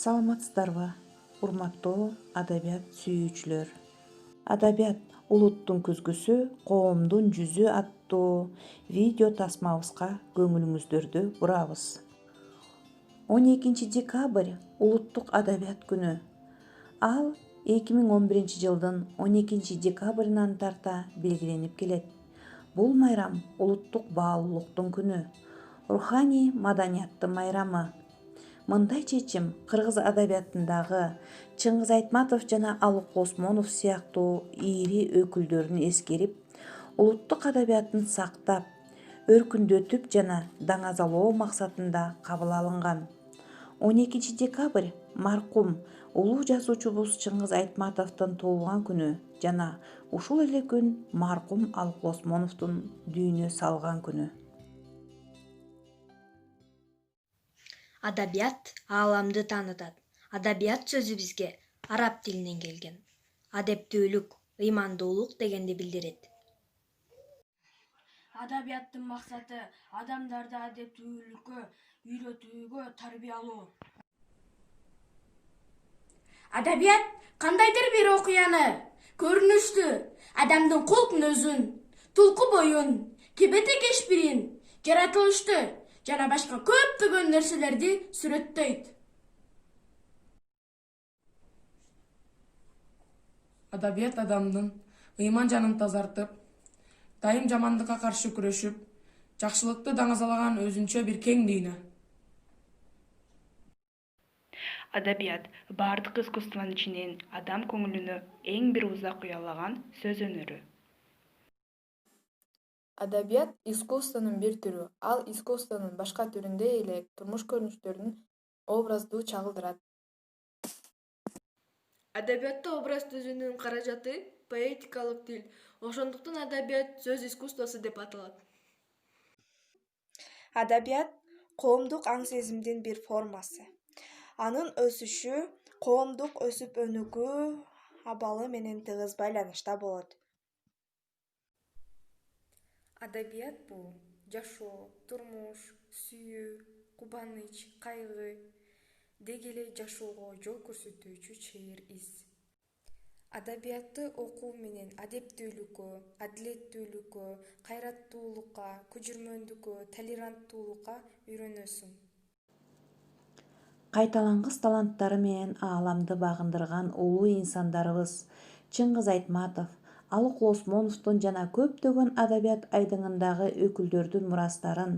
Саламатсыздарбы, урматтуу адабият сүйүүчүлөр. Адабият улуттун күзгүсү, коомдун жүзү аттуу видео тасмабызга көңүлүңүздөрдү бурабыз. 12 декабрь улуттук адабият күнү. Ал 2011 жылдын 12 декабрынан тарта белгиленип келет. Бул майрам улуттук баалуулуктун күнү, руханий маданияттын майрамы. Мындай чечим кыргыз адабиятындагы Чыңгыз Айтматов жана Алык Осмонов сыяктуу ири өкүлдөрүн эскерип, улуттук адабиятын сактап, өркүндөтүп жана даңазалоо максатында кабыл алынган. 12 декабрь маркум улуу жазуучубуз Чыңгыз Айтматовдун туулган күнү жана ушул эле күн маркум Алык Осмоновдун дүйнө салган күнү. Адабият ааламды таанытат. Адабият сөзү бизге араб тилинен келген. Адептүүлүк, ыймандуулук дегенди билдирет. Адабияттын максаты адамдарды адептүүлүккө үйрөтүүгө тарбиялоо. Адабият кандайдыр бир окуяны, көрүнүштү, адамдын кулк мүнөзүн, тулку боюн, кебете кешпирин, жаратылышты жана башка көптөгөн нерселерди сүрөттөйт. Адабият адамдын ыйман жанын тазартып, дайым жамандыкка каршы күрөшүп, жакшылыкты даңазалаган өзүнчө бир кең дүйнө. Адабият бардык искусствонун ичинен адам көңүлүнө эң бир узак уялаган сөз өнөрү. Адабият искусствонун бир түрү. Ал искусствонун башка түрүндөй эле турмуш көрүнүштөрүн образдуу чагылдырат. Адабиятта образ түзүүнүн каражаты поэтикалык тил. Ошондуктан адабият сөз искусствосу деп аталат. Адабият коомдук аң-сезимдин бир формасы. Анын өсүшү коомдук өсүп-өнүгүү абалы менен тыгыз байланышта болот. Адабият бул жашоо, турмуш, сүйүү, кубаныч, кайгы, деги эле жашоого жол көрсөтүүчү чейир из. Адабиятты окуу менен адептүүлүккө, адилеттүүлүккө, кайраттуулукка, көчүрмөндүккө, толеранттуулукка үйрөнөсүң. Кайталангыс таланттары менен ааламды багындырган улуу инсандарыбыз Чыңгыз Айтматов, Алык Осмоновдун жана көптөгөн адабият айдыңындагы өкүлдөрдүн мурастарын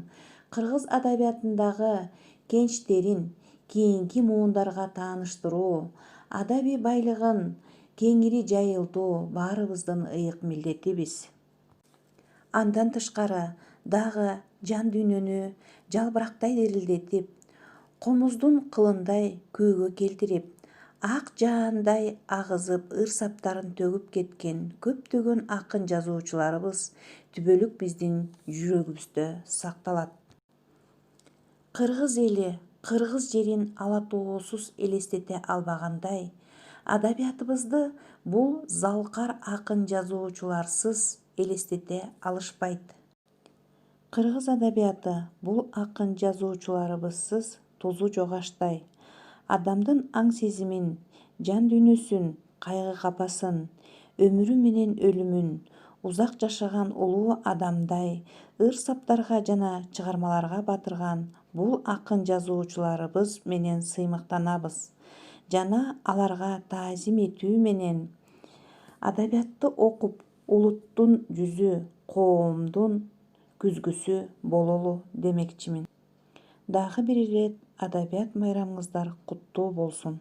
кыргыз адабиятындагы кенчтерин кийинки муундарга тааныштыруу, адабий байлыгын кеңири жайылтуу баарыбыздын ыйык милдетибиз. Андан тышкары дагы жан дүйнөнү жалбырактай дирилдетип, комуздун кылындай көөгө келтирип, ак жаандай агызып ыр-саптарын төгүп кеткен көптөгөн акын жазуучуларыбыз түбөлүк биздин жүрөгүбүздө сакталат. Кыргыз эли, кыргыз жерин ала-тоосуз элестете албагандай, адабиятыбызды бул залкар акын жазуучуларсыз элестете алышпайт. Кыргыз адабияты бул акын жазуучуларыбызсыз тозу жогаштай. Адамдын аң-сезимин, жан дүйнөсүн, кайгы-капасын, өмүрү менен өлүмүн узак жашаган улуу адамдай ыр-саптарга жана чыгармаларга батырган бул акын жазуучуларыбыз менен сыймыктанабыз жана аларга таазим этүү менен адабиятты окуп улуттун жүзү, коомдун күзгүсү бололу демекчимин. Дагы бир ирет адабият майрамыңыздар куттуу болсун.